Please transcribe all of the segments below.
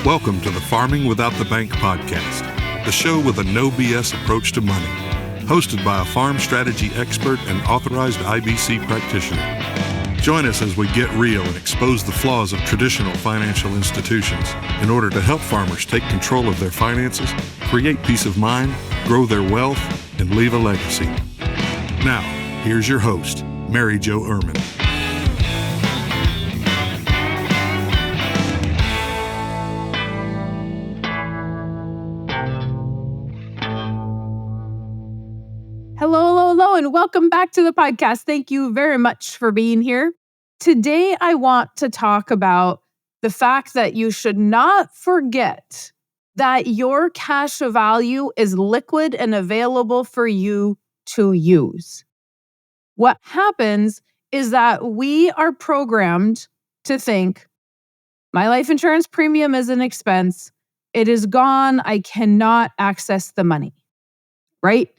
Welcome to the Farming Without the Bank podcast, the show with a no BS approach to money, hosted by a farm strategy expert and authorized IBC practitioner. Join us as we get real and expose the flaws of traditional financial institutions in order to help farmers take control of their finances, create peace of mind, grow their wealth, and leave a legacy. Now, here's your host, Mary Jo Ehrman. Hello, and welcome back to the podcast. Thank you very much for being here. Today, I want to talk about the fact that you should not forget that your cash value is liquid and available for you to use. What happens is that we are programmed to think, my life insurance premium is an expense. It is gone. I cannot access the money, right?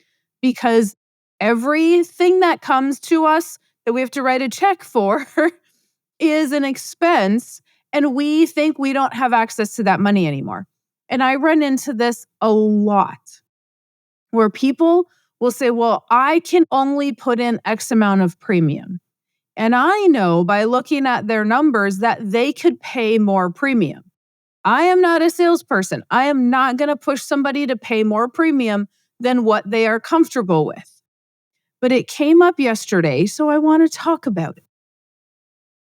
Because everything that comes to us that we have to write a check for is an expense, and we think we don't have access to that money anymore. And I run into this a lot where people will say, well, I can only put in X amount of premium. And I know by looking at their numbers that they could pay more premium. I am not a salesperson. I am not going to push somebody to pay more premium than what they are comfortable with. But it came up yesterday, so I want to talk about it.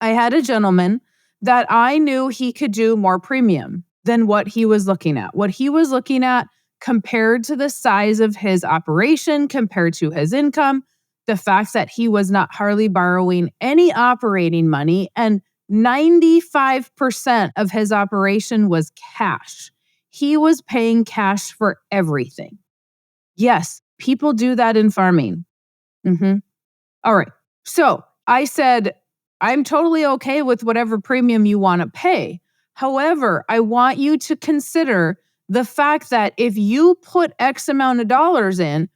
I had a gentleman that I knew he could do more premium than what he was looking at. What he was looking at compared to the size of his operation, compared to his income, the fact that he was not hardly borrowing any operating money, and 95% of his operation was cash. He was paying cash for everything. Yes, people do that in farming. All right. So I said, I'm totally okay with whatever premium you want to pay. However, I want you to consider the fact that if you put X amount of dollars in,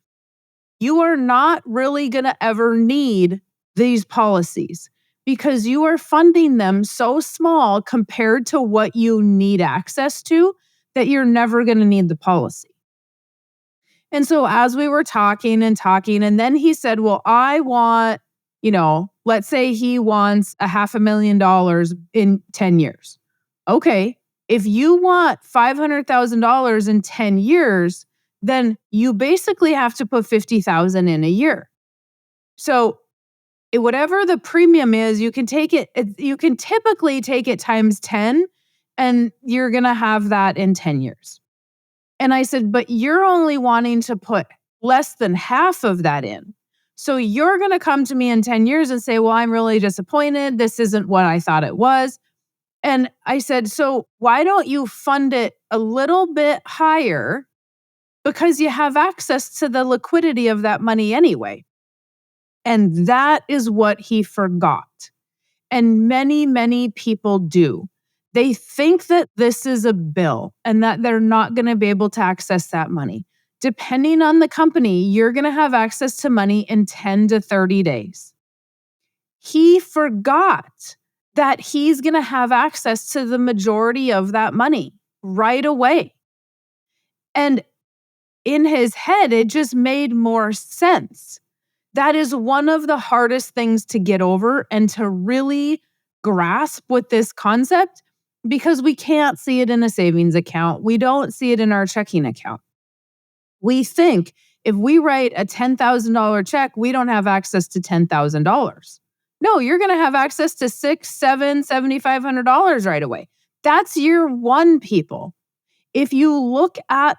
you are not really going to ever need these policies because you are funding them so small compared to what you need access to that you're never going to need the policy. And so as we were talking, and then he said, well, I want, let's say he wants $500,000 in 10 years. Okay. If you want $500,000 in 10 years, then you basically have to put $50,000 in a year. So whatever the premium is, you can typically take it times 10, and you're going to have that in 10 years. And I said, but you're only wanting to put less than half of that in. So you're going to come to me in 10 years and say, well, I'm really disappointed. This isn't what I thought it was. And I said, so why don't you fund it a little bit higher? Because you have access to the liquidity of that money anyway. And that is what he forgot. And many, many people do. They think that this is a bill and that they're not going to be able to access that money. Depending on the company, you're going to have access to money in 10 to 30 days. He forgot that he's going to have access to the majority of that money right away. And in his head, it just made more sense. That is one of the hardest things to get over and to really grasp with this concept, because we can't see it in a savings account. We don't see it in our checking account. We think if we write a $10,000 check, we don't have access to $10,000. No, you're going to have access to $600, $700, $7,500 right away. That's year one, people. If you look at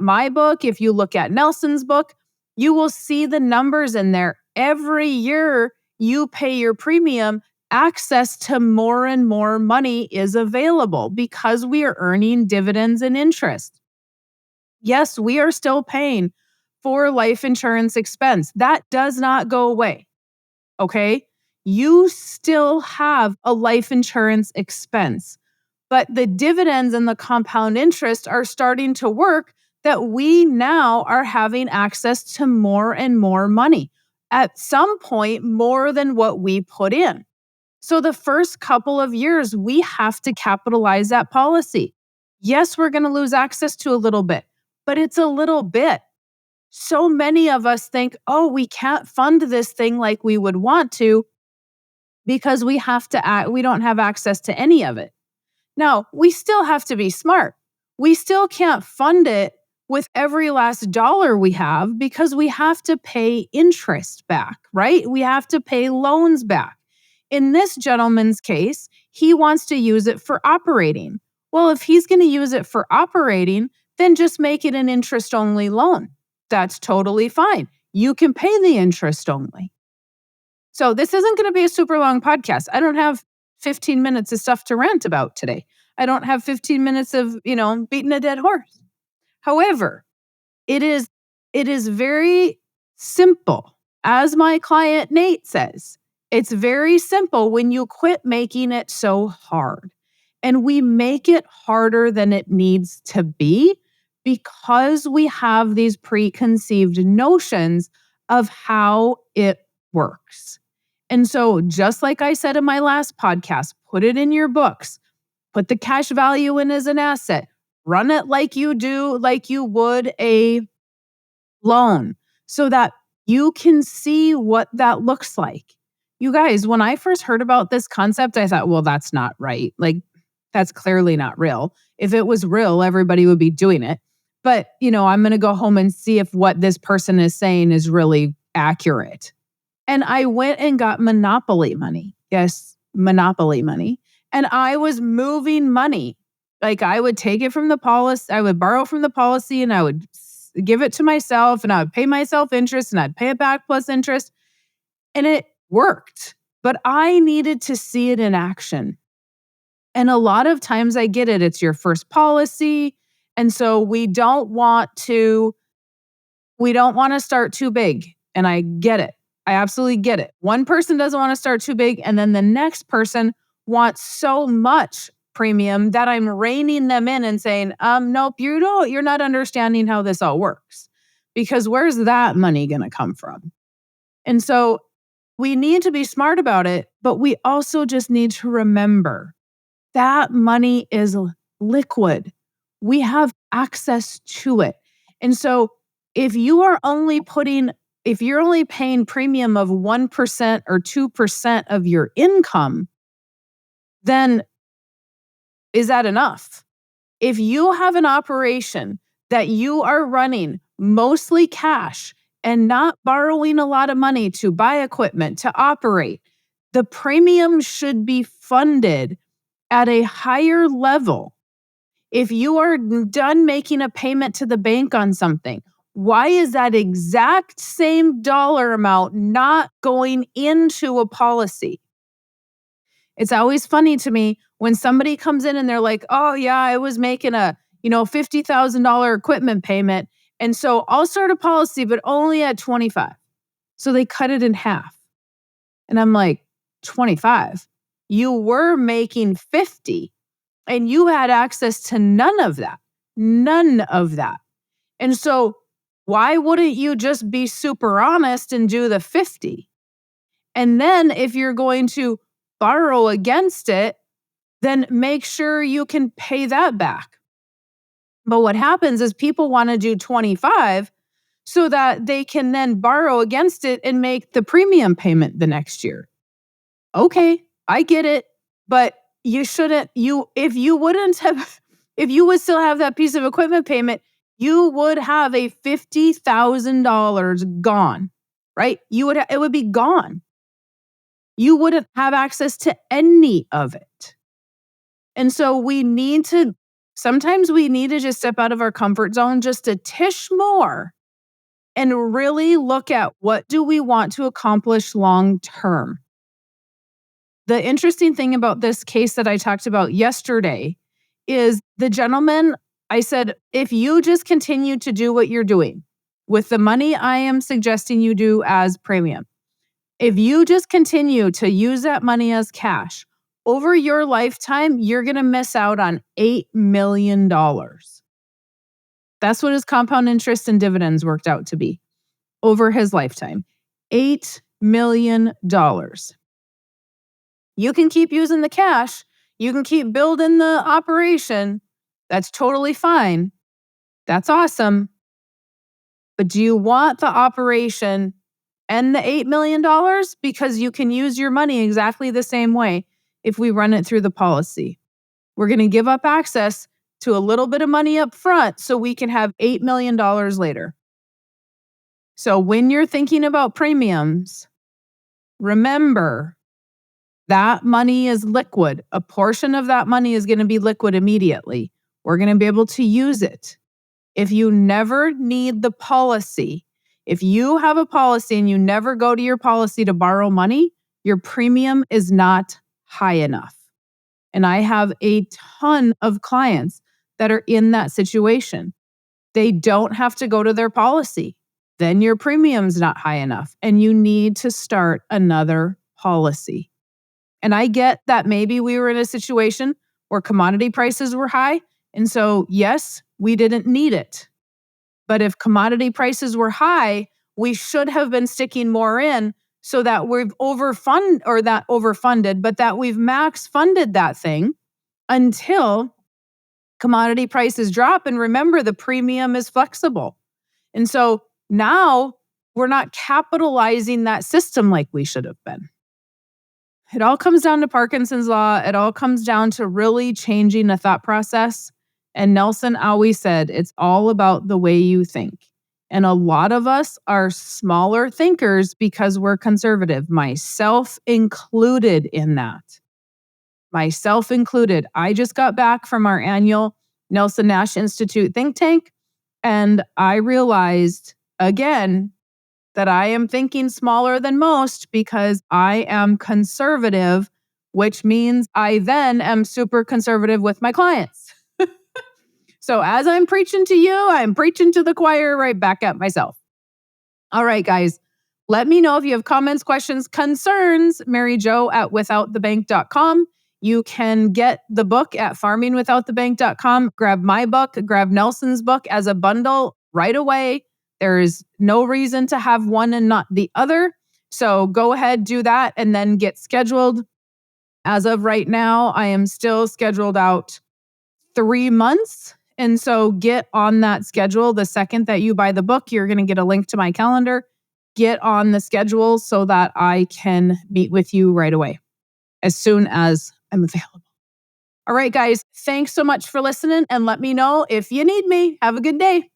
my book, if you look at Nelson's book, you will see the numbers in there. Every year you pay your premium, access to more and more money is available because we are earning dividends and interest. Yes, we are still paying for life insurance expense. That does not go away. Okay? You still have a life insurance expense, but the dividends and the compound interest are starting to work, that we now are having access to more and more money. At some point, more than what we put in. So the first couple of years, we have to capitalize that policy. Yes, we're going to lose access to a little bit, but it's a little bit. So many of us think, oh, we can't fund this thing like we would want to because we don't have access to any of it. Now, we still have to be smart. We still can't fund it with every last dollar we have because we have to pay interest back, right? We have to pay loans back. In this gentleman's case, he wants to use it for operating. Well, if he's going to use it for operating, then just make it an interest-only loan. That's totally fine. You can pay the interest only. So this isn't going to be a super long podcast. I don't have 15 minutes of stuff to rant about today. I don't have 15 minutes of, beating a dead horse. However, it is very simple. As my client Nate says, it's very simple when you quit making it so hard. And we make it harder than it needs to be because we have these preconceived notions of how it works. And so, just like I said in my last podcast, put it in your books, put the cash value in as an asset, run it like you would a loan so that you can see what that looks like. You guys, when I first heard about this concept, I thought, well, that's not right. Like, that's clearly not real. If it was real, everybody would be doing it. But, I'm going to go home and see if what this person is saying is really accurate. And I went and got Monopoly money. Yes, Monopoly money. And I was moving money. Like I would take it from the policy, I would borrow from the policy and I would give it to myself and I would pay myself interest and I'd pay it back plus interest. And it worked. But I needed to see it in action. And a lot of times I get it. It's your first policy. And so we don't want to start too big. And I get it. I absolutely get it. One person doesn't want to start too big, and then the next person wants so much premium that I'm reining them in and saying, nope, you're not understanding how this all works. Because where's that money going to come from? And so we need to be smart about it, but we also just need to remember that money is liquid. We have access to it. And so if you're only paying premium of 1% or 2% of your income, then is that enough? If you have an operation that you are running mostly cash and not borrowing a lot of money to buy equipment to operate, the premium should be funded at a higher level. If you are done making a payment to the bank on something, why is that exact same dollar amount not going into a policy? It's always funny to me when somebody comes in and they're like, oh yeah, I was making a, $50,000 equipment payment. And so I'll start a policy, but only at 25. So they cut it in half. And I'm like, 25? You were making 50 and you had access to none of that. None of that. And so why wouldn't you just be super honest and do the 50? And then if you're going to borrow against it, then make sure you can pay that back. But what happens is people want to do 25 so that they can then borrow against it and make the premium payment the next year. Okay, I get it, but if you would still have that piece of equipment payment, you would have a $50,000 gone, right? It would be gone. You wouldn't have access to any of it. And so sometimes we need to just step out of our comfort zone just a tish more and really look at what do we want to accomplish long term. The interesting thing about this case that I talked about yesterday is the gentleman, I said, if you just continue to do what you're doing with the money I am suggesting you do as premium, if you just continue to use that money as cash, over your lifetime, you're going to miss out on $8 million. That's what his compound interest and dividends worked out to be over his lifetime. $8 million. You can keep using the cash. You can keep building the operation. That's totally fine. That's awesome. But do you want the operation and the $8 million? Because you can use your money exactly the same way if we run it through the policy. We're going to give up access to a little bit of money up front so we can have $8 million later. So when you're thinking about premiums, remember that money is liquid. A portion of that money is going to be liquid immediately. We're going to be able to use it. If you never need the policy, if you have a policy and you never go to your policy to borrow money, your premium is not high enough. And I have a ton of clients that are in that situation. They don't have to go to their policy. Then your premium's not high enough and you need to start another policy. And I get that maybe we were in a situation where commodity prices were high. And so, yes, we didn't need it. But if commodity prices were high, we should have been sticking more in so that we've overfunded, but that we've max funded that thing until commodity prices drop. And remember, the premium is flexible. And so now we're not capitalizing that system like we should have been. It all comes down to Parkinson's law. It all comes down to really changing the thought process. And Nelson always said, it's all about the way you think. And a lot of us are smaller thinkers because we're conservative, myself included in that. Myself included. I just got back from our annual Nelson Nash Institute think tank, and I realized again that I am thinking smaller than most because I am conservative, which means I then am super conservative with my clients. So as I'm preaching to you, I'm preaching to the choir right back at myself. All right, guys, let me know if you have comments, questions, concerns, maryjo@withoutthebank.com. You can get the book at farmingwithoutthebank.com. Grab my book, grab Nelson's book as a bundle right away. There is no reason to have one and not the other. So go ahead, do that, and then get scheduled. As of right now, I am still scheduled out 3 months. And so get on that schedule. The second that you buy the book, you're going to get a link to my calendar. Get on the schedule so that I can meet with you right away as soon as I'm available. All right, guys, thanks so much for listening, and let me know if you need me. Have a good day.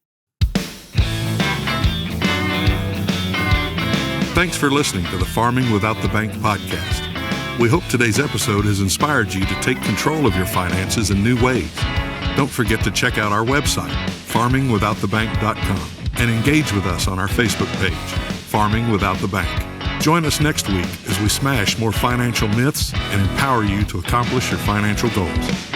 Thanks for listening to the Farming Without the Bank podcast. We hope today's episode has inspired you to take control of your finances in new ways. Don't forget to check out our website, farmingwithoutthebank.com, and engage with us on our Facebook page, Farming Without the Bank. Join us next week as we smash more financial myths and empower you to accomplish your financial goals.